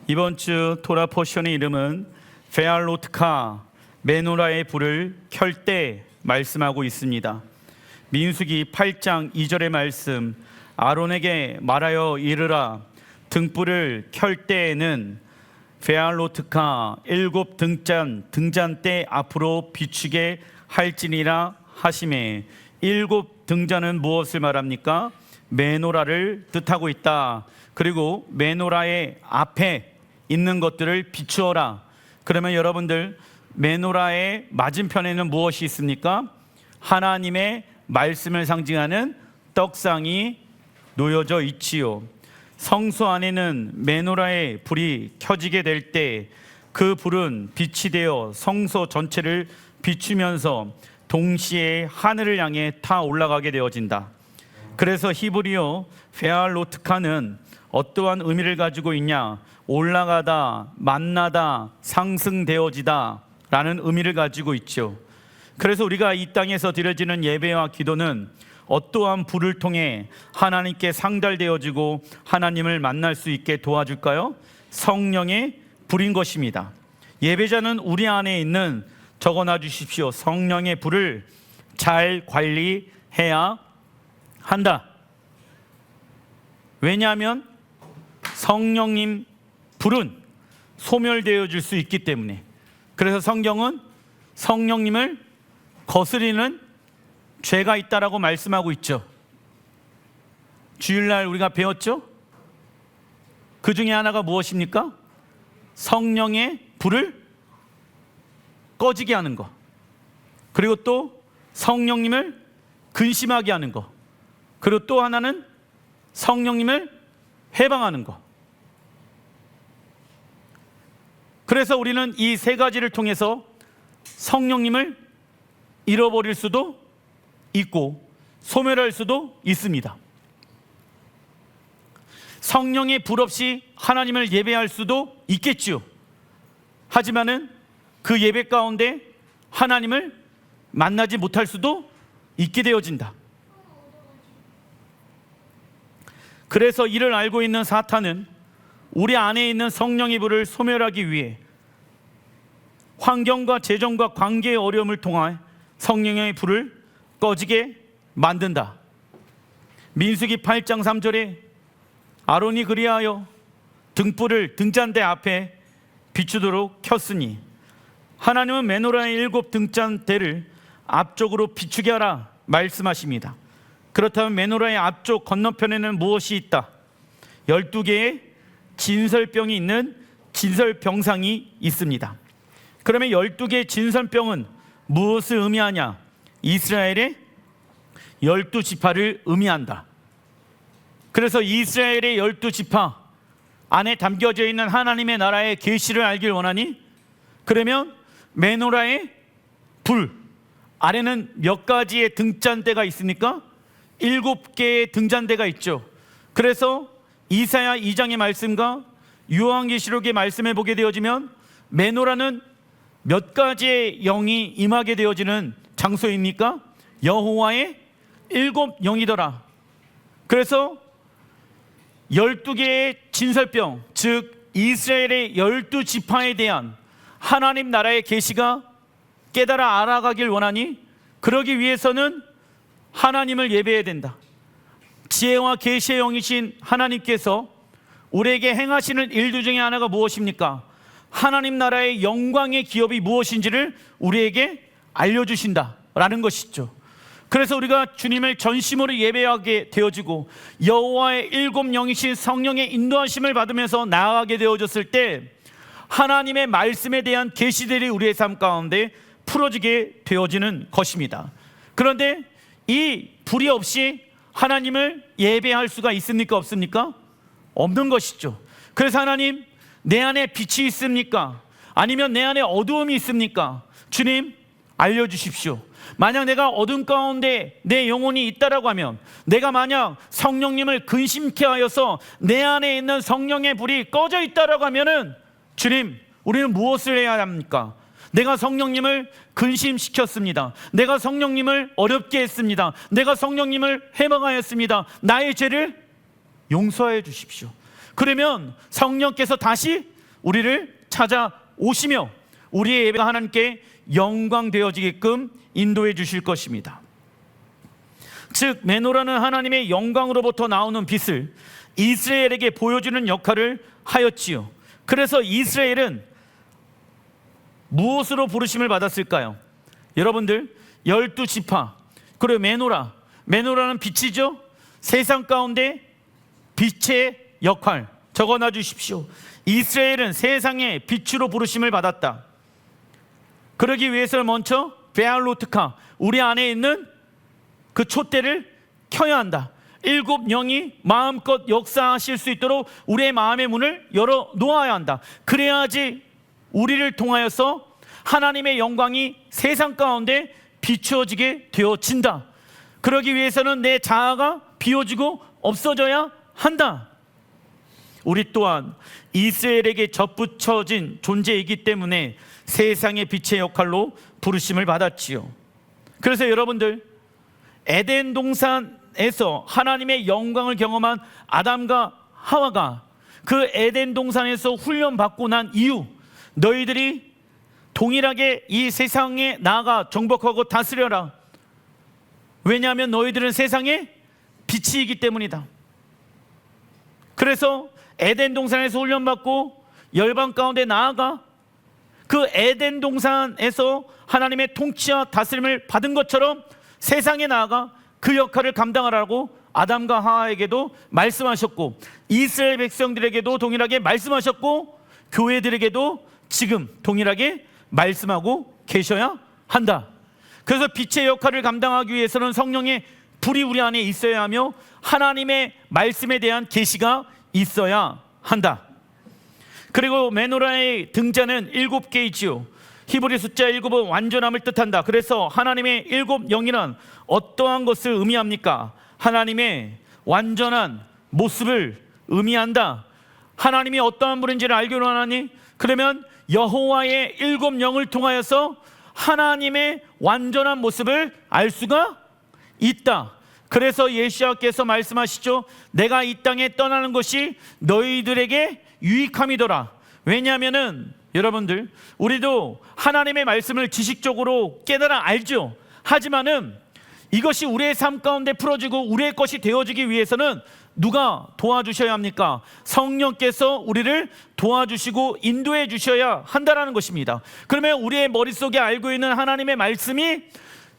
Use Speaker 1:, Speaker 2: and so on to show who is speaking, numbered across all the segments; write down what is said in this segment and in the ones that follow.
Speaker 1: 이번 주 토라 포션의 이름은 베알로트카, 메노라의 불을 켤 때 말씀하고 있습니다. 민수기 8장 2절의 말씀, 아론에게 말하여 이르라, 등불을 켤 때에는 베알로트카 7 등잔대 앞으로 비추게 할지니라 하시매, 7 등잔은 무엇을 말합니까? 메노라를 뜻하고 있다. 그리고 메노라의 앞에 있는 것들을 비추어라. 그러면 여러분들, 메노라의 맞은편에는 무엇이 있습니까? 하나님의 말씀을 상징하는 떡상이 놓여져 있지요. 성소 안에는 메노라의 불이 켜지게 될 때 그 불은 빛이 되어 성소 전체를 비추면서 동시에 하늘을 향해 타 올라가게 되어진다. 그래서 히브리어 베알로트카는 어떠한 의미를 가지고 있냐? 올라가다, 만나다, 상승되어지다 라는 의미를 가지고 있죠. 그래서 우리가 이 땅에서 드려지는 예배와 기도는 어떠한 불을 통해 하나님께 상달되어지고 하나님을 만날 수 있게 도와줄까요? 성령의 불인 것입니다. 예배자는 우리 안에 있는, 적어놔 주십시오, 성령의 불을 잘 관리해야 한다. 왜냐하면 성령님 불은 소멸되어질 수 있기 때문에. 그래서 성경은 성령님을 거스리는 죄가 있다라고 말씀하고 있죠. 주일날 우리가 배웠죠? 그 중에 하나가 무엇입니까? 성령의 불을 꺼지게 하는 것, 그리고 또 성령님을 근심하게 하는 것, 그리고 또 하나는 성령님을 해방하는 것. 그래서 우리는 이 세 가지를 통해서 성령님을 잃어버릴 수도 있고 소멸할 수도 있습니다. 성령의 불 없이 하나님을 예배할 수도 있겠죠. 하지만은 그 예배 가운데 하나님을 만나지 못할 수도 있게 되어진다. 그래서 이를 알고 있는 사탄은 우리 안에 있는 성령의 불을 소멸하기 위해 환경과 재정과 관계의 어려움을 통해 성령의 불을 꺼지게 만든다. 민수기 8장 3절에 아론이 그리하여 등불을 등잔대 앞에 비추도록 켰으니, 하나님은 메노라의 7 등잔대를 앞쪽으로 비추게 하라 말씀하십니다. 그렇다면 메노라의 앞쪽 건너편에는 무엇이 있다? 12개의 진설병이 있는 진설병상이 있습니다. 그러면 12개의 진설병은 무엇을 의미하냐? 이스라엘의 12지파를 의미한다. 그래서 이스라엘의 12지파 안에 담겨져 있는 하나님의 나라의 계시를 알길 원하니? 그러면 메노라의 불 아래는 몇 가지의 등잔대가 있습니까? 7개의 등잔대가 있죠. 그래서 이사야 2장의 말씀과 요한계시록의 말씀을 보게 되어지면 메노라는 몇 가지의 영이 임하게 되어지는 장소입니까? 여호와의 7 영이더라. 그래서 12개의 진설병, 즉 이스라엘의 12지파에 대한 하나님 나라의 계시가 깨달아 알아가길 원하니, 그러기 위해서는 하나님을 예배해야 된다. 지혜와 계시의 영이신 하나님께서 우리에게 행하시는 일들 중에 하나가 무엇입니까? 하나님 나라의 영광의 기업이 무엇인지를 우리에게 알려주신다라는 것이죠. 그래서 우리가 주님을 전심으로 예배하게 되어지고 여호와의 7 영이신 성령의 인도하심을 받으면서 나아가게 되어졌을 때 하나님의 말씀에 대한 계시들이 우리의 삶 가운데 풀어지게 되어지는 것입니다. 그런데 이 불이 없이 하나님을 예배할 수가 있습니까? 없습니까? 없는 것이죠. 그래서 하나님, 내 안에 빛이 있습니까? 아니면 내 안에 어두움이 있습니까? 주님, 알려주십시오. 만약 내가 어둠 가운데 내 영혼이 있다라고 하면, 내가 만약 성령님을 근심케 하여서 내 안에 있는 성령의 불이 꺼져 있다라고 하면은, 주님, 우리는 무엇을 해야 합니까? 내가 성령님을 근심시켰습니다. 내가 성령님을 어렵게 했습니다. 내가 성령님을 해방하였습니다. 나의 죄를 용서해 주십시오. 그러면 성령께서 다시 우리를 찾아오시며 우리의 예배가 하나님께 영광되어지게끔 인도해 주실 것입니다. 즉 메노라는 하나님의 영광으로부터 나오는 빛을 이스라엘에게 보여주는 역할을 하였지요. 그래서 이스라엘은 무엇으로 부르심을 받았을까요? 여러분들 12지파 그리고 메노라는 빛이죠. 세상 가운데 빛의 역할 적어놔 주십시오. 이스라엘은 세상의 빛으로 부르심을 받았다. 그러기 위해서는 먼저 베알로트카 우리 안에 있는 그 촛대를 켜야 한다. 7 영이 마음껏 역사하실 수 있도록 우리의 마음의 문을 열어 놓아야 한다. 그래야지 우리를 통하여서 하나님의 영광이 세상 가운데 비추어지게 되어진다. 그러기 위해서는 내 자아가 비워지고 없어져야 한다. 우리 또한 이스라엘에게 접붙여진 존재이기 때문에 세상의 빛의 역할로 부르심을 받았지요. 그래서 여러분들 에덴 동산에서 하나님의 영광을 경험한 아담과 하와가 그 에덴 동산에서 훈련받고 난 이후 너희들이 동일하게 이 세상에 나아가 정복하고 다스려라. 왜냐하면 너희들은 세상의 빛이기 때문이다. 그래서 에덴 동산에서 훈련받고 열방 가운데 나아가 그 에덴 동산에서 하나님의 통치와 다스림을 받은 것처럼 세상에 나아가 그 역할을 감당하라고 아담과 하와에게도 말씀하셨고 이스라엘 백성들에게도 동일하게 말씀하셨고 교회들에게도 지금 동일하게 말씀하고 계셔야 한다. 그래서 빛의 역할을 감당하기 위해서는 성령의 불이 우리 안에 있어야 하며 하나님의 말씀에 대한 계시가 있어야 한다. 그리고 메노라의 등자는 7개이지요. 히브리 숫자 7은 완전함을 뜻한다. 그래서 하나님의 7 영이란 어떠한 것을 의미합니까? 하나님의 완전한 모습을 의미한다. 하나님이 어떠한 분인지를 알기로 하나니? 그러면 여호와의 7 영을 통하여서 하나님의 완전한 모습을 알 수가 있다. 그래서 예수께서 말씀하시죠. 내가 이 땅에 떠나는 것이 너희들에게 유익함이더라. 왜냐하면은 여러분들 우리도 하나님의 말씀을 지식적으로 깨달아 알죠. 하지만은 이것이 우리의 삶 가운데 풀어지고 우리의 것이 되어지기 위해서는 누가 도와주셔야 합니까? 성령께서 우리를 도와주시고 인도해 주셔야 한다는 것입니다. 그러면 우리의 머릿속에 알고 있는 하나님의 말씀이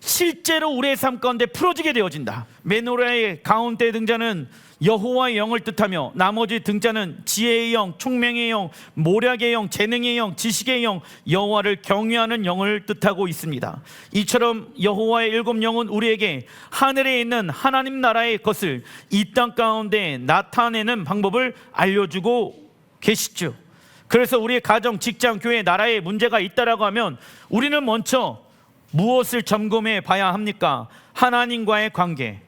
Speaker 1: 실제로 우리의 삶 가운데 풀어지게 되어진다. 메노라의 가운데 등자는 여호와의 영을 뜻하며 나머지 등자는 지혜의 영, 총명의 영, 모략의 영, 재능의 영, 지식의 영, 여호와를 경외하는 영을 뜻하고 있습니다. 이처럼 여호와의 7 영은 우리에게 하늘에 있는 하나님 나라의 것을 이 땅 가운데 나타내는 방법을 알려주고 계시죠. 그래서 우리의 가정, 직장, 교회, 나라에 문제가 있다라고 하면 우리는 먼저 무엇을 점검해 봐야 합니까? 하나님과의 관계.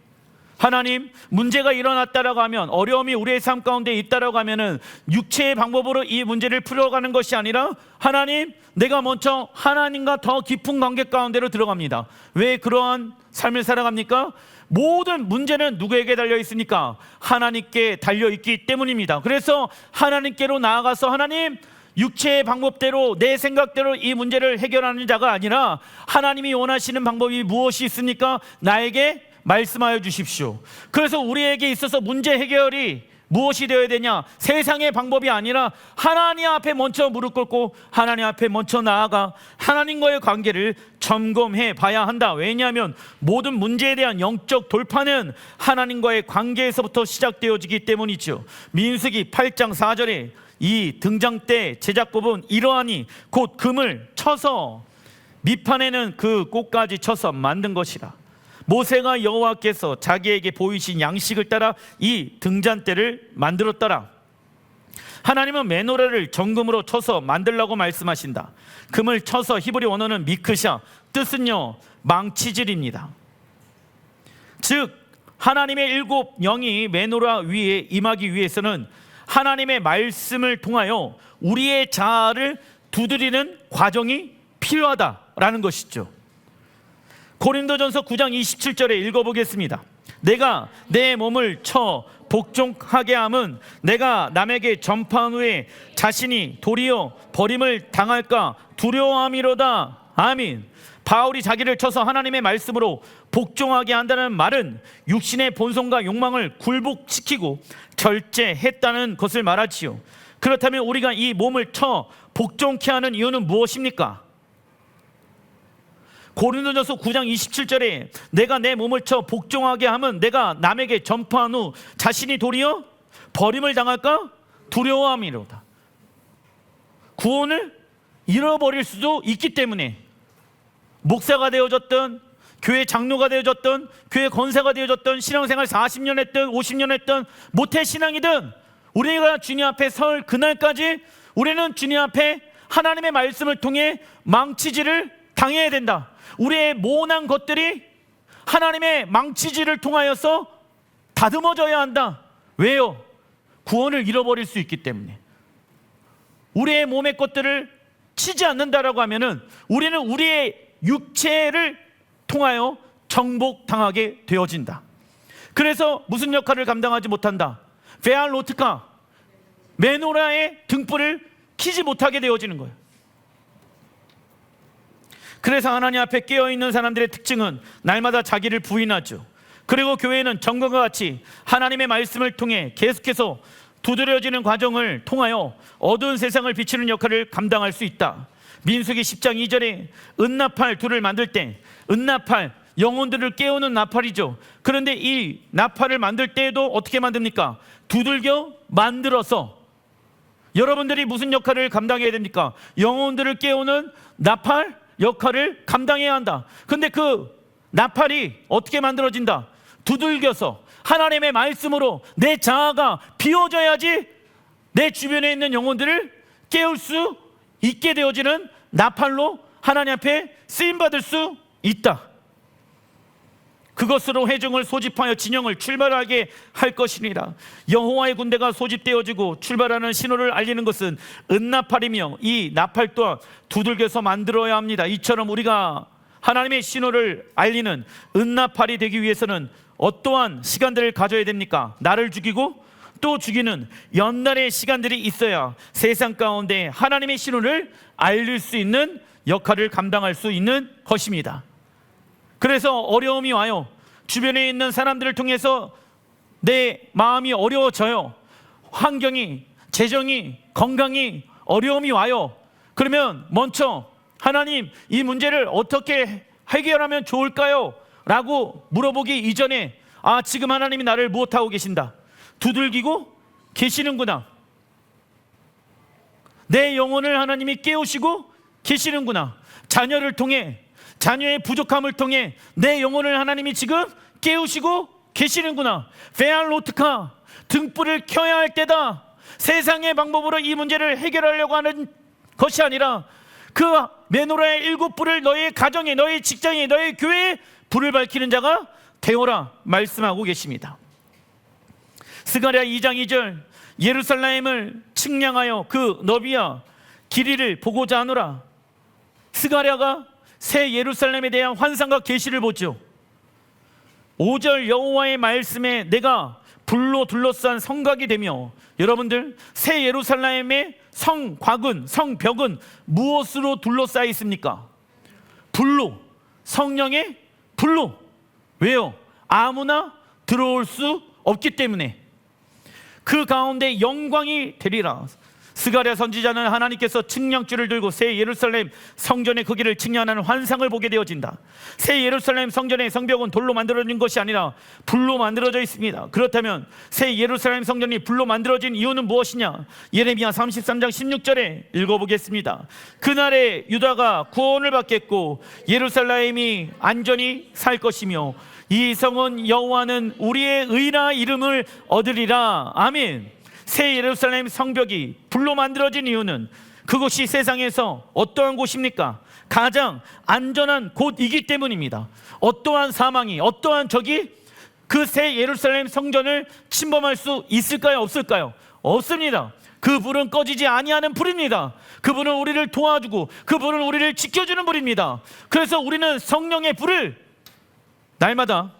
Speaker 1: 하나님, 문제가 일어났다라고 하면, 어려움이 우리의 삶 가운데 있다라고 하면은 육체의 방법으로 이 문제를 풀어가는 것이 아니라 하나님, 내가 먼저 하나님과 더 깊은 관계 가운데로 들어갑니다. 왜 그러한 삶을 살아갑니까? 모든 문제는 누구에게 달려 있습니까? 하나님께 달려 있기 때문입니다. 그래서 하나님께로 나아가서 하나님, 육체의 방법대로 내 생각대로 이 문제를 해결하는 자가 아니라 하나님이 원하시는 방법이 무엇이 있습니까? 나에게 말씀하여 주십시오. 그래서 우리에게 있어서 문제 해결이 무엇이 되어야 되냐? 세상의 방법이 아니라 하나님 앞에 먼저 무릎 꿇고 하나님 앞에 먼저 나아가 하나님과의 관계를 점검해 봐야 한다. 왜냐하면 모든 문제에 대한 영적 돌파는 하나님과의 관계에서부터 시작되어지기 때문이죠. 민수기 8장 4절에 이 등장대 제작법은 이러하니 곧 금을 쳐서 밑판에는 그 꽃까지 쳐서 만든 것이라. 모세가 여호와께서 자기에게 보이신 양식을 따라 이 등잔대를 만들었더라. 하나님은 메노라를 정금으로 쳐서 만들라고 말씀하신다. 금을 쳐서 히브리 원어는 미크샤, 뜻은요 망치질입니다. 즉 하나님의 7 영이 메노라 위에 임하기 위해서는 하나님의 말씀을 통하여 우리의 자아를 두드리는 과정이 필요하다라는 것이죠. 고린도전서 9장 27절에 읽어보겠습니다. 내가 내 몸을 쳐 복종하게 함은 내가 남에게 전파한 후에 자신이 도리어 버림을 당할까 두려워함이로다. 아멘. 바울이 자기를 쳐서 하나님의 말씀으로 복종하게 한다는 말은 육신의 본성과 욕망을 굴복시키고 절제했다는 것을 말하지요. 그렇다면 우리가 이 몸을 쳐 복종케 하는 이유는 무엇입니까? 고린도전서 9장 27절에 내가 내 몸을 쳐 복종하게 하면 내가 남에게 전파한 후 자신이 도리어 버림을 당할까 두려워함이로다. 구원을 잃어버릴 수도 있기 때문에 목사가 되어졌던, 교회 장로가 되어졌던, 교회 권사가 되어졌던, 신앙생활 40년 했든 50년 했든 모태신앙이든 우리가 주님 앞에 설 그날까지 우리는 주님 앞에 하나님의 말씀을 통해 망치질을 당해야 된다. 우리의 모난 것들이 하나님의 망치질을 통하여서 다듬어져야 한다. 왜요? 구원을 잃어버릴 수 있기 때문에. 우리의 몸의 것들을 치지 않는다라고 하면은 우리는 우리의 육체를 통하여 정복당하게 되어진다. 그래서 무슨 역할을 감당하지 못한다? 베알로트카, 메노라의 등불을 켜지 못하게 되어지는 거예요. 그래서 하나님 앞에 깨어있는 사람들의 특징은 날마다 자기를 부인하죠. 그리고 교회는 전과 같이 하나님의 말씀을 통해 계속해서 두드려지는 과정을 통하여 어두운 세상을 비추는 역할을 감당할 수 있다. 민수기 10장 2절에 은나팔 둘을 만들 때, 은나팔 영혼들을 깨우는 나팔이죠. 그런데 이 나팔을 만들 때에도 어떻게 만듭니까? 두들겨 만들어서. 여러분들이 무슨 역할을 감당해야 됩니까? 영혼들을 깨우는 나팔 역할을 감당해야 한다. 근데 그 나팔이 어떻게 만들어진다? 두들겨서 하나님의 말씀으로 내 자아가 비워져야지 내 주변에 있는 영혼들을 깨울 수 있게 되어지는 나팔로 하나님 앞에 쓰임받을 수 있다. 그것으로 회중을 소집하여 진영을 출발하게 할 것이니라. 여호와의 군대가 소집되어지고 출발하는 신호를 알리는 것은 은나팔이며 이 나팔 또한 두들겨서 만들어야 합니다. 이처럼 우리가 하나님의 신호를 알리는 은나팔이 되기 위해서는 어떠한 시간들을 가져야 됩니까? 나를 죽이고 또 죽이는 연날의 시간들이 있어야 세상 가운데 하나님의 신호를 알릴 수 있는 역할을 감당할 수 있는 것입니다. 그래서 어려움이 와요. 주변에 있는 사람들을 통해서 내 마음이 어려워져요. 환경이, 재정이, 건강이 어려움이 와요. 그러면 먼저 하나님, 이 문제를 어떻게 해결하면 좋을까요? 라고 물어보기 이전에 지금 하나님이 나를 무엇하고 계신다? 두들기고 계시는구나. 내 영혼을 하나님이 깨우시고 계시는구나. 자녀를 통해, 자녀의 부족함을 통해 내 영혼을 하나님이 지금 깨우시고 계시는구나. 베알로트카, 등불을 켜야 할 때다. 세상의 방법으로 이 문제를 해결하려고 하는 것이 아니라 그 메노라의 7불을 너희 가정에, 너희 직장에, 너희 교회에 불을 밝히는 자가 되어라 말씀하고 계십니다. 스가랴 2장 2절, 예루살렘을 측량하여 그 너비와 길이를 보고자 하노라. 스가랴가 새 예루살렘에 대한 환상과 계시를 보죠. 5절, 여호와의 말씀에 내가 불로 둘러싼 성곽이 되며. 여러분들, 새 예루살렘의 성곽은, 성벽은 무엇으로 둘러싸여 있습니까? 불로, 성령의 불로. 왜요? 아무나 들어올 수 없기 때문에. 그 가운데 영광이 되리라. 스가랴 선지자는 하나님께서 측량줄을 들고 새 예루살렘 성전의 크기를 측량하는 환상을 보게 되어진다. 새 예루살렘 성전의 성벽은 돌로 만들어진 것이 아니라 불로 만들어져 있습니다. 그렇다면 새 예루살렘 성전이 불로 만들어진 이유는 무엇이냐? 예레미야 33장 16절에 읽어보겠습니다. 그날에 유다가 구원을 받겠고 예루살렘이 안전히 살 것이며 이 성은 여호와는 우리의 의라 이름을 얻으리라. 아멘. 새 예루살렘 성벽이 불로 만들어진 이유는 그곳이 세상에서 어떠한 곳입니까? 가장 안전한 곳이기 때문입니다. 어떠한 사망이, 어떠한 적이 그 새 예루살렘 성전을 침범할 수 있을까요? 없을까요? 없습니다. 그 불은 꺼지지 아니하는 불입니다. 그분은 우리를 도와주고 그분은 우리를 지켜주는 불입니다. 그래서 우리는 성령의 불을 날마다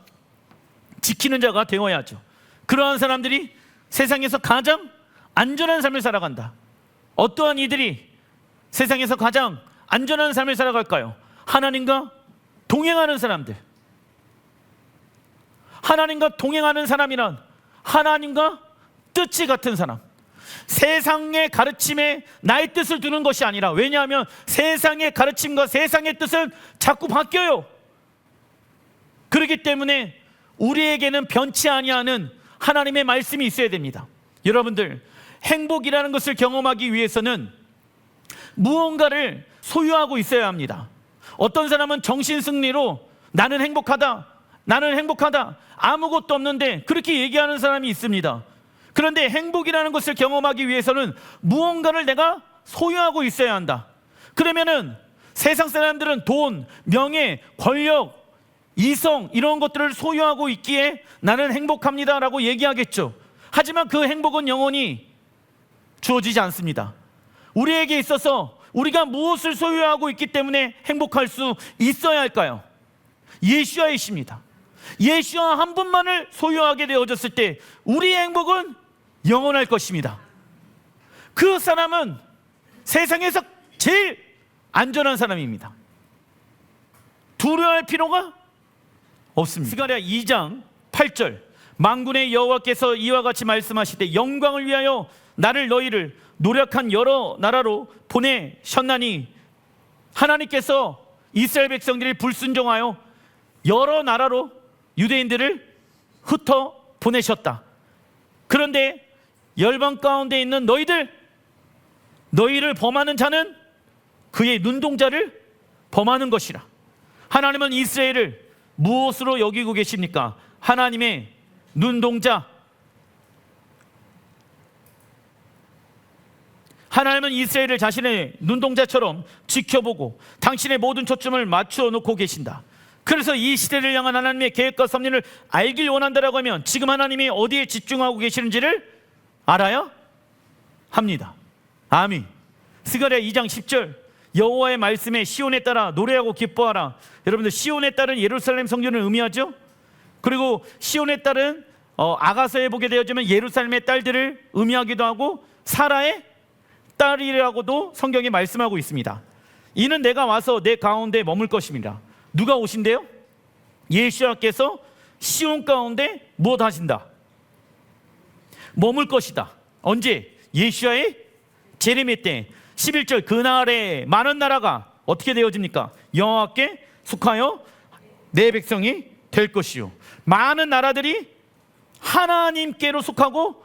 Speaker 1: 지키는 자가 되어야죠. 그러한 사람들이 세상에서 가장 안전한 삶을 살아간다. 어떠한 이들이 세상에서 가장 안전한 삶을 살아갈까요? 하나님과 동행하는 사람들. 하나님과 동행하는 사람이란 하나님과 뜻이 같은 사람. 세상의 가르침에 나의 뜻을 두는 것이 아니라, 왜냐하면 세상의 가르침과 세상의 뜻은 자꾸 바뀌어요. 그렇기 때문에 우리에게는 변치 아니하는 하나님의 말씀이 있어야 됩니다. 여러분들, 행복이라는 것을 경험하기 위해서는 무언가를 소유하고 있어야 합니다. 어떤 사람은 정신승리로 나는 행복하다, 나는 행복하다, 아무것도 없는데 그렇게 얘기하는 사람이 있습니다. 그런데 행복이라는 것을 경험하기 위해서는 무언가를 내가 소유하고 있어야 한다. 그러면은 세상 사람들은 돈, 명예, 권력, 이성 이런 것들을 소유하고 있기에 나는 행복합니다라고 얘기하겠죠. 하지만 그 행복은 영원히 주어지지 않습니다. 우리에게 있어서 우리가 무엇을 소유하고 있기 때문에 행복할 수 있어야 할까요? 예수야이십니다. 예수와 한 분만을 소유하게 되어졌을 때 우리의 행복은 영원할 것입니다. 그 사람은 세상에서 제일 안전한 사람입니다. 두려워할 필요가 없습니다. 스가랴 2장 8절, 만군의 여호와께서 이와 같이 말씀하시되 영광을 위하여 나를 너희를 노력한 여러 나라로 보내셨나니, 하나님께서 이스라엘 백성들이 불순종하여 여러 나라로 유대인들을 흩어 보내셨다. 그런데 열방 가운데 있는 너희를 범하는 자는 그의 눈동자를 범하는 것이라. 하나님은 이스라엘을 무엇으로 여기고 계십니까? 하나님의 눈동자. 하나님은 이스라엘을 자신의 눈동자처럼 지켜보고 당신의 모든 초점을 맞추어 놓고 계신다. 그래서 이 시대를 향한 하나님의 계획과 섭리를 알길 원한다라고 하면 지금 하나님이 어디에 집중하고 계시는지를 알아야 합니다. 아멘. 스가랴 2장 10절, 여호와의 말씀에 시온에 따라 노래하고 기뻐하라. 여러분들, 시온에 따른 예루살렘 성전을 의미하죠. 그리고 시온에 따른 아가서에 보게 되어지면 예루살렘의 딸들을 의미하기도 하고 사라의 딸이라고도 성경이 말씀하고 있습니다. 이는 내가 와서 내 가운데 머물 것입니다. 누가 오신대요? 예수께서 시온 가운데 무엇 하신다? 머물 것이다. 언제? 예수와의 재림의 때 11절, 그날에 많은 나라가 어떻게 되어집니까? 여호와께 속하여 내 백성이 될 것이요. 많은 나라들이 하나님께로 속하고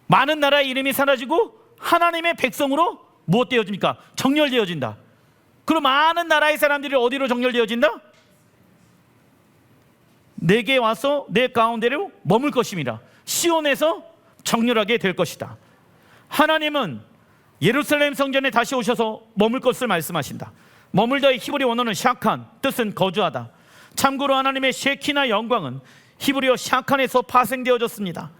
Speaker 1: 많은 나라의 이름이 사라지고 하나님의 백성으로 무엇 되어집니까? 정렬되어진다. 그럼 많은 나라의 사람들이 어디로 정렬되어진다? 내게 와서 내 가운데로 머물 것입니다. 시온에서 정렬하게 될 것이다. 하나님은 예루살렘 성전에 다시 오셔서 머물 것을 말씀하신다. 머물다의 히브리 원어는 샤칸, 뜻은 거주하다. 참고로 하나님의 쉐키나 영광은 히브리어 샤칸에서 파생되어졌습니다.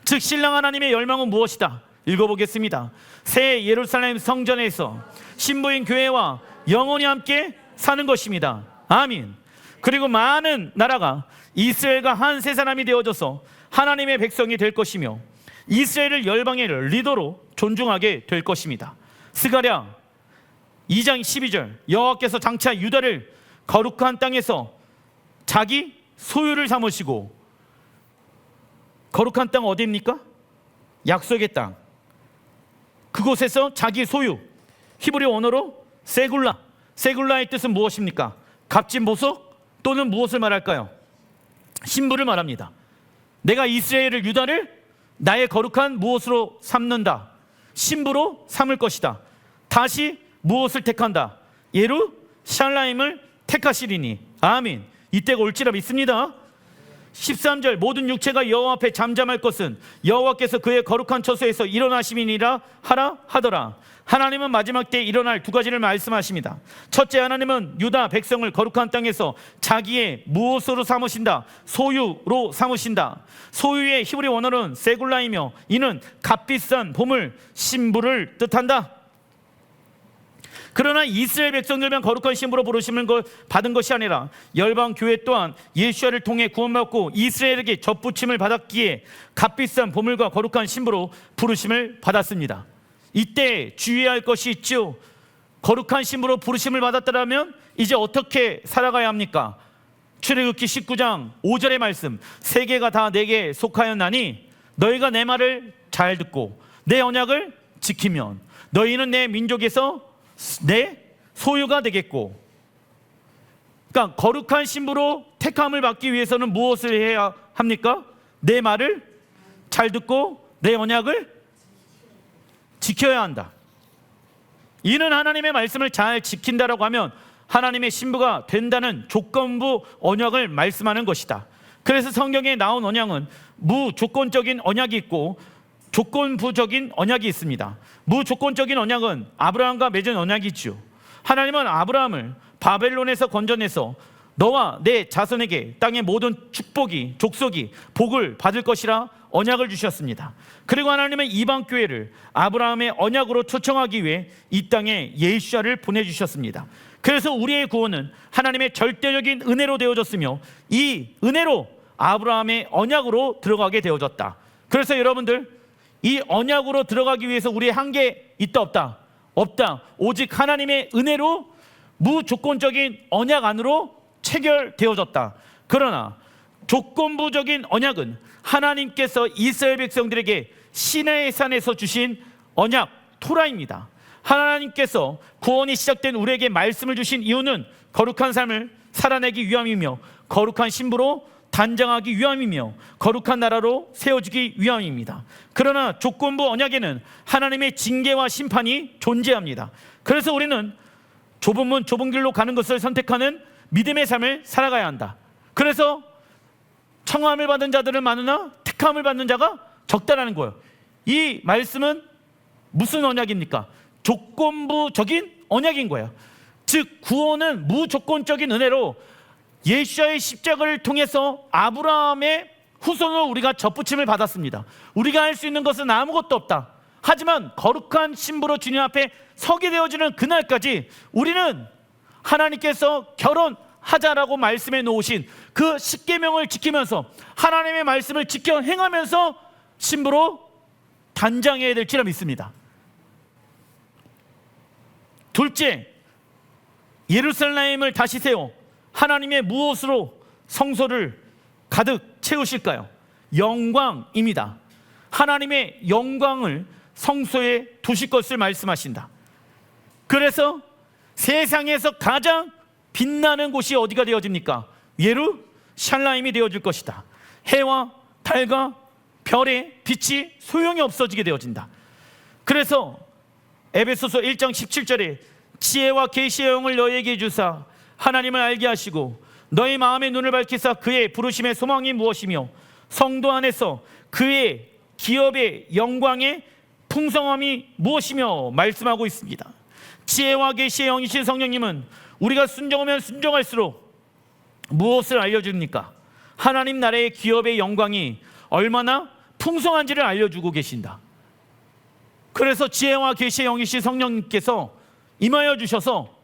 Speaker 1: 즉 신랑 하나님의 열망은 무엇이다? 읽어보겠습니다. 새 예루살렘 성전에서 신부인 교회와 영원히 함께 사는 것입니다. 아멘. 그리고 많은 나라가 이스라엘과 한 세 사람이 되어져서 하나님의 백성이 될 것이며 이스라엘을 열방의 리더로 존중하게 될 것입니다. 스가랴 2장 12절, 여호와께서 장차 유다를 거룩한 땅에서 자기 소유를 삼으시고, 거룩한 땅 어디입니까? 약속의 땅. 그곳에서 자기 소유, 히브리 원어로 세굴라. 세굴라의 뜻은 무엇입니까? 값진 보석 또는 무엇을 말할까요? 신부를 말합니다. 내가 이스라엘을, 유다를 나의 거룩한 무엇으로 삼는다? 신부로 삼을 것이다. 다시 무엇을 택한다? 예루살렘을 택하시리니. 아멘. 이때가 올지라 믿습니다. 13절, 모든 육체가 여호와 앞에 잠잠할 것은 여호와께서 그의 거룩한 처소에서 일어나심이니라 하라 하더라. 하나님은 마지막 때 일어날 두 가지를 말씀하십니다. 첫째, 하나님은 유다 백성을 거룩한 땅에서 자기의 무엇으로 삼으신다? 소유로 삼으신다. 소유의 히브리 원어는 세굴라이며 이는 값비싼 보물, 신부를 뜻한다. 그러나 이스라엘 백성들만 거룩한 신부로 부르심을 받은 것이 아니라 열방 교회 또한 예수야를 통해 구원받고 이스라엘에게 접붙임을 받았기에 값비싼 보물과 거룩한 신부로 부르심을 받았습니다. 이때 주의해야 할 것이 있죠. 거룩한 신부로 부르심을 받았다면 이제 어떻게 살아가야 합니까? 출애굽기 19장 5절의 말씀, 세계가 다 내게 속하였나니 너희가 내 말을 잘 듣고 내 언약을 지키면 너희는 내 민족에서 내 소유가 되겠고. 그러니까 거룩한 신부로 택함을 받기 위해서는 무엇을 해야 합니까? 내 말을 잘 듣고 내 언약을 지켜야 한다. 이는 하나님의 말씀을 잘 지킨다라고 하면 하나님의 신부가 된다는 조건부 언약을 말씀하는 것이다. 그래서 성경에 나온 언약은 무조건적인 언약이 있고 조건부적인 언약이 있습니다. 무조건적인 언약은 아브라함과 맺은 언약이죠. 하나님은 아브라함을 바벨론에서 건져내서 너와 내 자손에게 땅의 모든 축복이, 족속이, 복을 받을 것이라 언약을 주셨습니다. 그리고 하나님은 이방 교회를 아브라함의 언약으로 초청하기 위해 이 땅에 예수야를 보내주셨습니다. 그래서 우리의 구원은 하나님의 절대적인 은혜로 되어졌으며 이 은혜로 아브라함의 언약으로 들어가게 되어졌다. 그래서 여러분들, 이 언약으로 들어가기 위해서 우리의 한계 있다 없다? 없다. 오직 하나님의 은혜로 무조건적인 언약 안으로 체결되어졌다. 그러나 조건부적인 언약은 하나님께서 이스라엘 백성들에게 시내의 산에서 주신 언약 토라입니다. 하나님께서 구원이 시작된 우리에게 말씀을 주신 이유는 거룩한 삶을 살아내기 위함이며 거룩한 신부로 단장하기 위함이며 거룩한 나라로 세워주기 위함입니다. 그러나 조건부 언약에는 하나님의 징계와 심판이 존재합니다. 그래서 우리는 좁은 문 좁은 길로 가는 것을 선택하는 믿음의 삶을 살아가야 한다. 그래서 청함을 받은 자들은 많으나 택함을 받는 자가 적다라는 거예요. 이 말씀은 무슨 언약입니까? 조건부적인 언약인 거예요. 즉 구원은 무조건적인 은혜로 예수야의 십자가를 통해서 아브라함의 후손으로 우리가 접붙임을 받았습니다. 우리가 할 수 있는 것은 아무것도 없다. 하지만 거룩한 신부로 주님 앞에 서게 되어지는 그날까지 우리는 하나님께서 결혼하자라고 말씀해 놓으신 그 십계명을 지키면서 하나님의 말씀을 지켜 행하면서 신부로 단장해야 될지라 믿습니다. 둘째, 예루살렘을 다시 세워 하나님의 무엇으로 성소를 가득 채우실까요? 영광입니다. 하나님의 영광을 성소에 두실 것을 말씀하신다. 그래서 세상에서 가장 빛나는 곳이 어디가 되어집니까? 예루살렘이 되어질 것이다. 해와 달과 별의 빛이 소용이 없어지게 되어진다. 그래서 에베소서 1장 17절에 지혜와 계시의 영을 너희에게 주사 하나님을 알게 하시고 너희 마음의 눈을 밝히사 그의 부르심의 소망이 무엇이며 성도 안에서 그의 기업의 영광의 풍성함이 무엇이며 말씀하고 있습니다. 지혜와 계시의 영이신 성령님은 우리가 순종하면 순종할수록 무엇을 알려줍니까? 하나님 나라의 기업의 영광이 얼마나 풍성한지를 알려주고 계신다. 그래서 지혜와 계시의 영이신 성령님께서 임하여 주셔서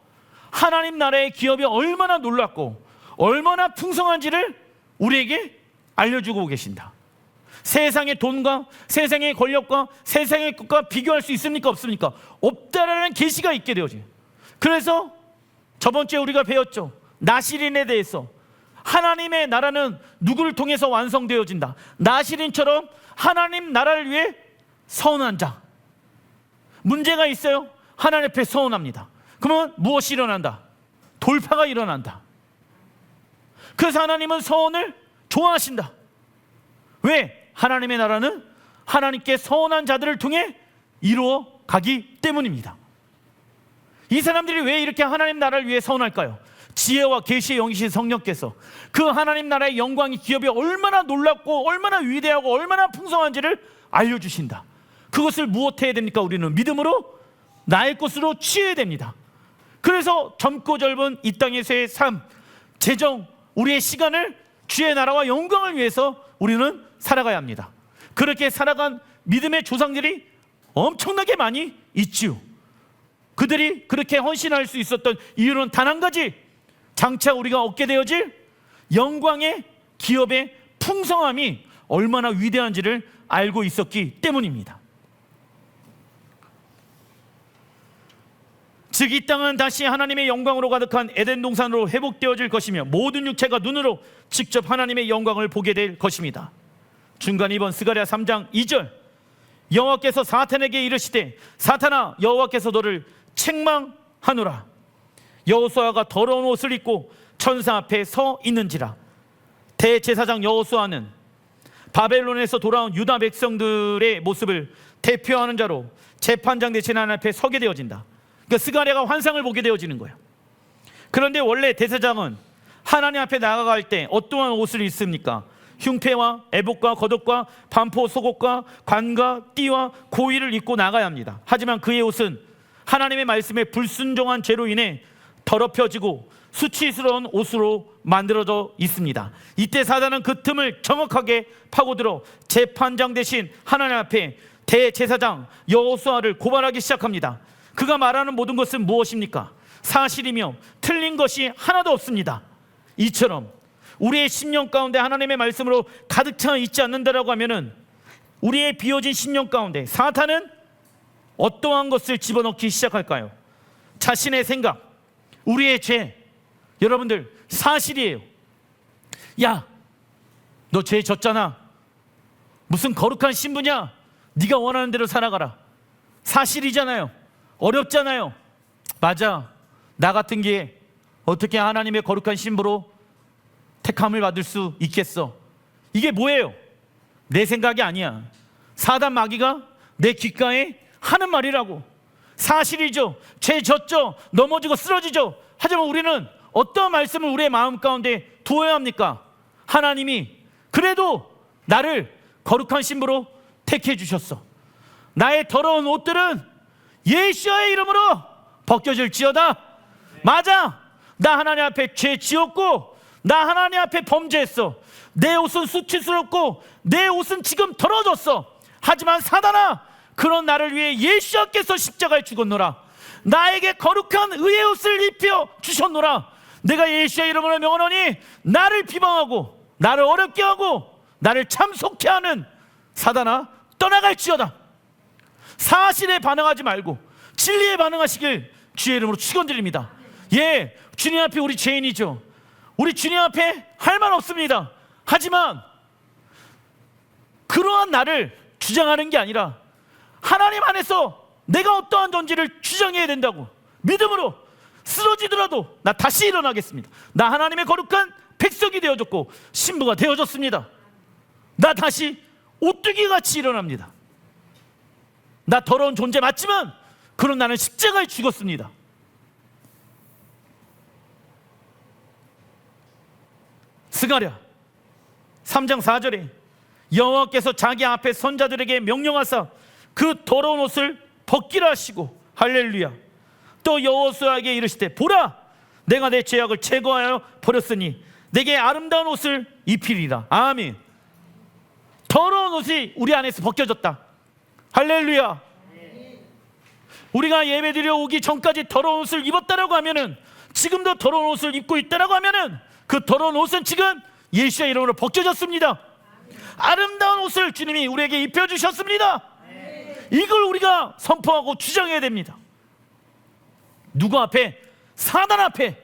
Speaker 1: 하나님 나라의 기업이 얼마나 놀랍고 얼마나 풍성한지를 우리에게 알려주고 계신다. 세상의 돈과 세상의 권력과 세상의 것과 비교할 수 있습니까? 없습니까? 없다라는 계시가 있게 되어져요. 그래서 저번 주에 우리가 배웠죠. 나시린에 대해서 하나님의 나라는 누구를 통해서 완성되어진다. 나시린처럼 하나님 나라를 위해 서운한 자. 문제가 있어요. 하나님 앞에 서운합니다. 그러면 무엇이 일어난다? 돌파가 일어난다. 그래서 하나님은 서운을 좋아하신다. 왜? 하나님의 나라는 하나님께 서운한 자들을 통해 이루어 가기 때문입니다. 이 사람들이 왜 이렇게 하나님 나라를 위해 서운할까요? 지혜와 계시의 영이신 성령께서 그 하나님 나라의 영광이 기업이 얼마나 놀랍고 얼마나 위대하고 얼마나 풍성한지를 알려주신다. 그것을 무엇해야 됩니까? 우리는 믿음으로 나의 것으로 취해야 됩니다. 그래서 젊고 젊은 이 땅에서의 삶, 재정, 우리의 시간을 주의 나라와 영광을 위해서 우리는 살아가야 합니다. 그렇게 살아간 믿음의 조상들이 엄청나게 많이 있지요. 그들이 그렇게 헌신할 수 있었던 이유는 단 한 가지, 장차 우리가 얻게 되어질 영광의 기업의 풍성함이 얼마나 위대한지를 알고 있었기 때문입니다. 즉 이 땅은 다시 하나님의 영광으로 가득한 에덴 동산으로 회복되어질 것이며 모든 육체가 눈으로 직접 하나님의 영광을 보게 될 것입니다. 중간 2번 스가랴 3장 2절, 여호와께서 사탄에게 이르시되 사탄아 여호와께서 너를 책망하노라. 여호수아가 더러운 옷을 입고 천사 앞에 서 있는지라. 대제사장 여호수아는 바벨론에서 돌아온 유다 백성들의 모습을 대표하는 자로 재판장 대신 하나님 앞에 서게 되어진다. 그러니까 스가랴가 환상을 보게 되어지는 거예요. 그런데 원래 대제사장은 하나님 앞에 나아갈 때 어떠한 옷을 입습니까? 흉패와 애복과 겉옷과 반포 속옷과 관과 띠와 고위를 입고 나가야 합니다. 하지만 그의 옷은 하나님의 말씀에 불순종한 죄로 인해 더럽혀지고 수치스러운 옷으로 만들어져 있습니다. 이때 사단은 그 틈을 정확하게 파고들어 재판장 대신 하나님 앞에 대제사장 여호수아를 고발하기 시작합니다. 그가 말하는 모든 것은 무엇입니까? 사실이며 틀린 것이 하나도 없습니다. 이처럼 우리의 심령 가운데 하나님의 말씀으로 가득 차 있지 않는다라고 하면은 우리의 비워진 심령 가운데 사탄은 어떠한 것을 집어넣기 시작할까요? 자신의 생각, 우리의 죄. 여러분들 사실이에요. 야, 너 죄 졌잖아. 무슨 거룩한 신부냐? 네가 원하는 대로 살아가라. 사실이잖아요. 어렵잖아요. 맞아. 나 같은 게 어떻게 하나님의 거룩한 신부로 택함을 받을 수 있겠어? 이게 뭐예요? 내 생각이 아니야. 사단 마귀가 내 귓가에 하는 말이라고. 사실이죠. 죄 졌죠. 넘어지고 쓰러지죠. 하지만 우리는 어떤 말씀을 우리의 마음 가운데 두어야 합니까? 하나님이 그래도 나를 거룩한 신부로 택해 주셨어. 나의 더러운 옷들은 예수의 이름으로 벗겨질지어다. 맞아. 나 하나님 앞에 죄 지었고 나 하나님 앞에 범죄했어. 내 옷은 수치스럽고 내 옷은 지금 더러워졌어. 하지만 사단아, 그런 나를 위해 예수께서 십자가에 죽었노라. 나에게 거룩한 의의 옷을 입혀 주셨노라. 내가 예수의 이름으로 명하노니 나를 비방하고 나를 어렵게 하고 나를 참속해 하는 사단아, 떠나갈지어다. 사실에 반응하지 말고 진리에 반응하시길 주의 이름으로 축원드립니다. 예, 주님 앞에 우리 죄인이죠. 우리 주님 앞에 할 말 없습니다. 하지만 그러한 나를 주장하는 게 아니라 하나님 안에서 내가 어떠한 존재를 주장해야 된다고 믿음으로 쓰러지더라도 나 다시 일어나겠습니다. 나 하나님의 거룩한 백성이 되어졌고 신부가 되어졌습니다. 나 다시 오뚜기 같이 일어납니다. 나 더러운 존재 맞지만 그런 나는 십자가에 죽었습니다. 스가랴 3장 4절에 여호와께서 자기 앞에 선자들에게 명령하사 그 더러운 옷을 벗기라 하시고, 할렐루야. 또 여호수아에게 이르시되 보라, 내가 내 죄악을 제거하여 버렸으니 내게 아름다운 옷을 입히리라. 아멘. 더러운 옷이 우리 안에서 벗겨졌다. 할렐루야. 우리가 예배드려 오기 전까지 더러운 옷을 입었다라고 하면은, 지금도 더러운 옷을 입고 있다라고 하면은 그 더러운 옷은 지금 예수의 이름으로 벗겨졌습니다. 아름다운 옷을 주님이 우리에게 입혀주셨습니다. 이걸 우리가 선포하고 주장해야 됩니다. 누구 앞에? 사단 앞에.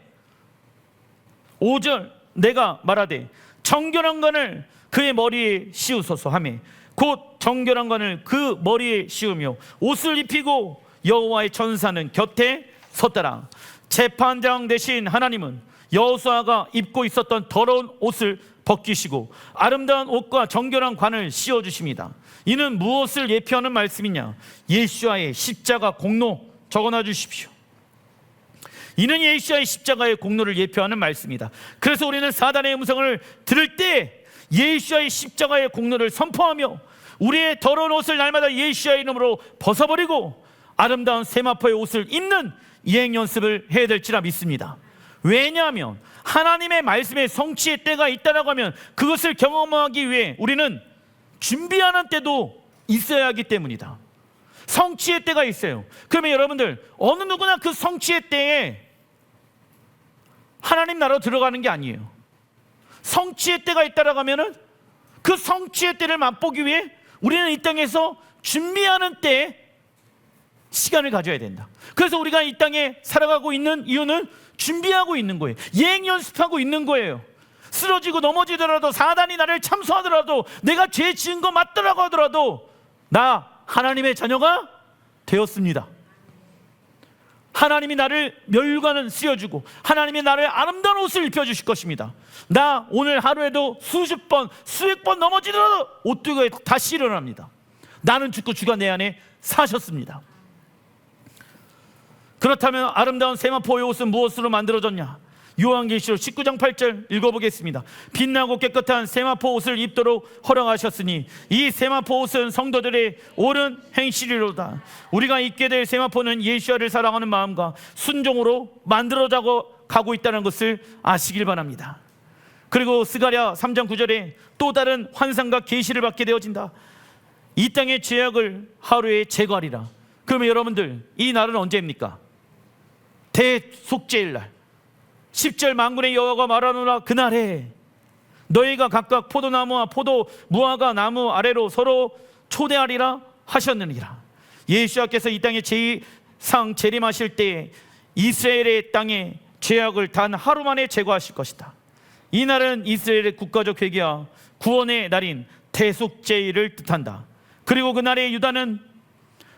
Speaker 1: 5절 내가 말하되 정결한 관을 그의 머리에 씌우소서 하매 곧 정결한 관을 그 머리에 씌우며 옷을 입히고 여호와의 천사는 곁에 섰더라. 재판장 되신 하나님은 여호수아가 입고 있었던 더러운 옷을 벗기시고 아름다운 옷과 정결한 관을 씌워주십니다. 이는 무엇을 예표하는 말씀이냐? 예수와의 십자가 공로. 적어놔 주십시오. 이는 예수와의 십자가의 공로를 예표하는 말씀이다. 그래서 우리는 사단의 음성을 들을 때 예수와의 십자가의 공로를 선포하며 우리의 더러운 옷을 날마다 예수의 이름으로 벗어버리고 아름다운 세마포의 옷을 입는 이행 연습을 해야 될지라 믿습니다. 왜냐하면 하나님의 말씀에 성취의 때가 있다라고 하면 그것을 경험하기 위해 우리는 준비하는 때도 있어야 하기 때문이다. 성취의 때가 있어요. 그러면 여러분들, 어느 누구나 그 성취의 때에 하나님 나라로 들어가는 게 아니에요. 성취의 때가 있다라고 하면은 그 성취의 때를 맛보기 위해 우리는 이 땅에서 준비하는 때에 시간을 가져야 된다. 그래서 우리가 이 땅에 살아가고 있는 이유는 준비하고 있는 거예요. 예행 연습하고 있는 거예요. 쓰러지고 넘어지더라도, 사단이 나를 참소하더라도, 내가 죄 지은 거 맞더라고 하더라도 나 하나님의 자녀가 되었습니다. 하나님이 나를 멸관을 씌워주고 하나님이 나를 아름다운 옷을 입혀주실 것입니다. 나 오늘 하루에도 수십 번, 수백 번 넘어지더라도 옷 들고 다시 일어납니다. 나는 죽고 주가 내 안에 사셨습니다. 그렇다면 아름다운 세마포의 옷은 무엇으로 만들어졌냐? 요한계시록 19장 8절 읽어보겠습니다. 빛나고 깨끗한 세마포 옷을 입도록 허락하셨으니 이 세마포 옷은 성도들의 옳은 행실이로다. 우리가 입게 될 세마포는 예수를 사랑하는 마음과 순종으로 만들어져 가고 있다는 것을 아시길 바랍니다. 그리고 스가랴 3장 9절에 또 다른 환상과 계시를 받게 되어진다. 이 땅의 죄악을 하루에 제거하리라. 그러면 여러분들, 이 날은 언제입니까? 대속죄일날 10절 만군의 여호와가 말하노라. 그날에 너희가 각각 포도나무와 포도 무화과 나무 아래로 서로 초대하리라 하셨느니라. 예수께서 이 땅에 제상 재림하실 때에 이스라엘의 땅에 죄악을 단 하루 만에 제거하실 것이다. 이 날은 이스라엘의 국가적 회개와 구원의 날인 대속죄일을 뜻한다. 그리고 그날에 유다는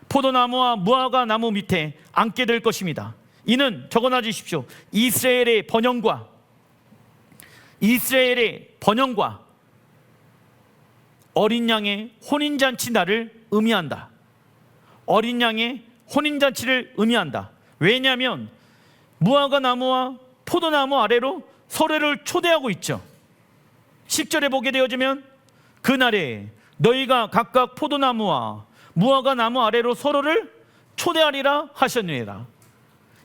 Speaker 1: 포도나무와 무화과 나무 밑에 앉게 될 것입니다. 이는 적어놔 주십시오. 이스라엘의 번영과 어린 양의 혼인잔치 날을 의미한다. 어린 양의 혼인잔치를 의미한다. 왜냐하면 무화과 나무와 포도나무 아래로 서로를 초대하고 있죠. 10절에 보게 되어지면 그날에 너희가 각각 포도나무와 무화과 나무 아래로 서로를 초대하리라 하셨느니라.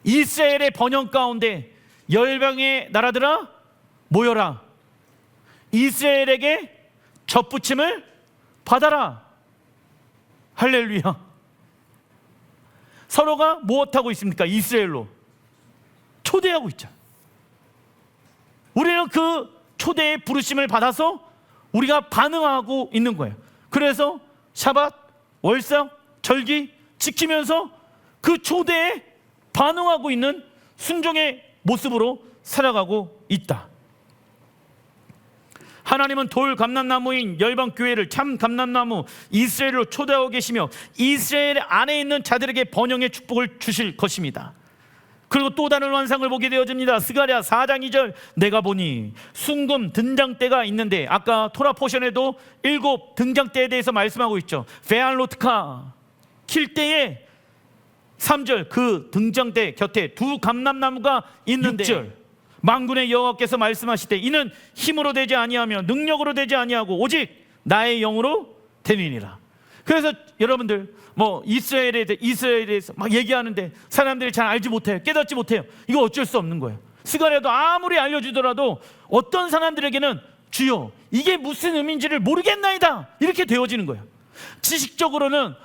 Speaker 1: 이스라엘의 번영 가운데 열방의 나라들아 모여라. 이스라엘에게 접붙임을 받아라. 할렐루야. 서로가 무엇하고 있습니까? 이스라엘로 초대하고 있죠. 우리는 그 초대의 부르심을 받아서 우리가 반응하고 있는 거예요. 그래서 샤밧, 월삭, 절기 지키면서 그 초대에 반응하고 있는 순종의 모습으로 살아가고 있다. 하나님은 돌 감람나무인 열방교회를 참 감람나무 이스라엘로 초대하고 계시며 이스라엘 안에 있는 자들에게 번영의 축복을 주실 것입니다. 그리고 또 다른 환상을 보게 되어집니다. 스가랴 4장 2절 내가 보니 순금 등장대가 있는데, 아까 토라 포션에도 7 등장대에 대해서 말씀하고 있죠. 베알로트카 킬 때에 3절 그 등장대 곁에 2 감람나무가 있는데 6절 만군의 여호와께서 말씀하시되 이는 힘으로 되지 아니하며 능력으로 되지 아니하고 오직 나의 영으로 되느니라. 그래서 여러분들 이스라엘에 대해서 막 얘기하는데 사람들이 잘 알지 못해요. 깨닫지 못해요. 이거 어쩔 수 없는 거예요. 스가랴도 아무리 알려주더라도 어떤 사람들에게는 주여 이게 무슨 의미인지를 모르겠나이다 이렇게 되어지는 거예요. 지식적으로는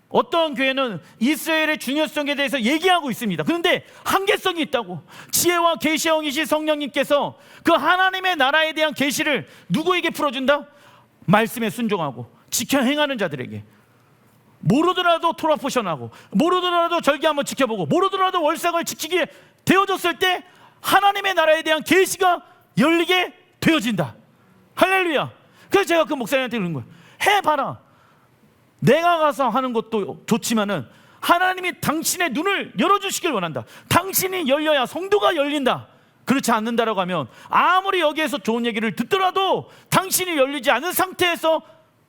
Speaker 1: 어떤 교회는 이스라엘의 중요성에 대해서 얘기하고 있습니다. 그런데 한계성이 있다고. 지혜와 계시의 영이신 성령님께서 그 하나님의 나라에 대한 계시를 누구에게 풀어준다? 말씀에 순종하고 지켜 행하는 자들에게. 모르더라도 토라 포션하고 모르더라도 절기 한번 지켜보고 모르더라도 월삭을 지키게 되어졌을 때 하나님의 나라에 대한 계시가 열리게 되어진다. 할렐루야. 그래서 제가 그 목사님한테 그런 거예요. 해봐라. 내가 가서 하는 것도 좋지만은 하나님이 당신의 눈을 열어주시길 원한다. 당신이 열려야 성도가 열린다. 그렇지 않는다라고 하면 아무리 여기에서 좋은 얘기를 듣더라도 당신이 열리지 않은 상태에서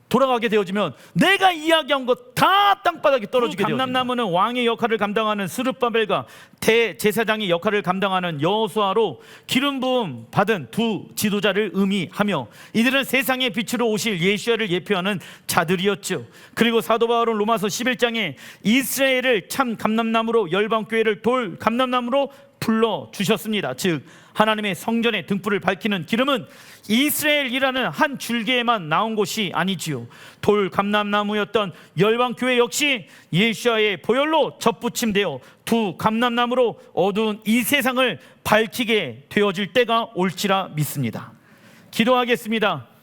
Speaker 1: 돌아가게 되어지면 내가 이야기한 것 다 땅바닥에 떨어지게 되어진다. 감람나무는 왕의 역할을 감당하는 스룹바벨과 대제사장의 역할을 감당하는 여호수아로 기름 부음 받은 2 지도자를 의미하며 이들은 세상의 빛으로 오실 예수야를 예표하는 자들이었죠. 그리고 사도 바울은 로마서 11장에 이스라엘을 참 감람나무로 열방교회를 돌 감람나무로 불러주셨습니다. 즉 하나님의 성전의 등불을 밝히는 기름은 이스라엘이라는 한 줄기에만 나온 것이 아니지요. 돌 감람나무였던 열방교회 역시 예수와의 보혈로 접붙임되어 두 감람나무로 어두운 이 세상을 밝히게 되어질 때가 올지라 믿습니다. 기도하겠습니다.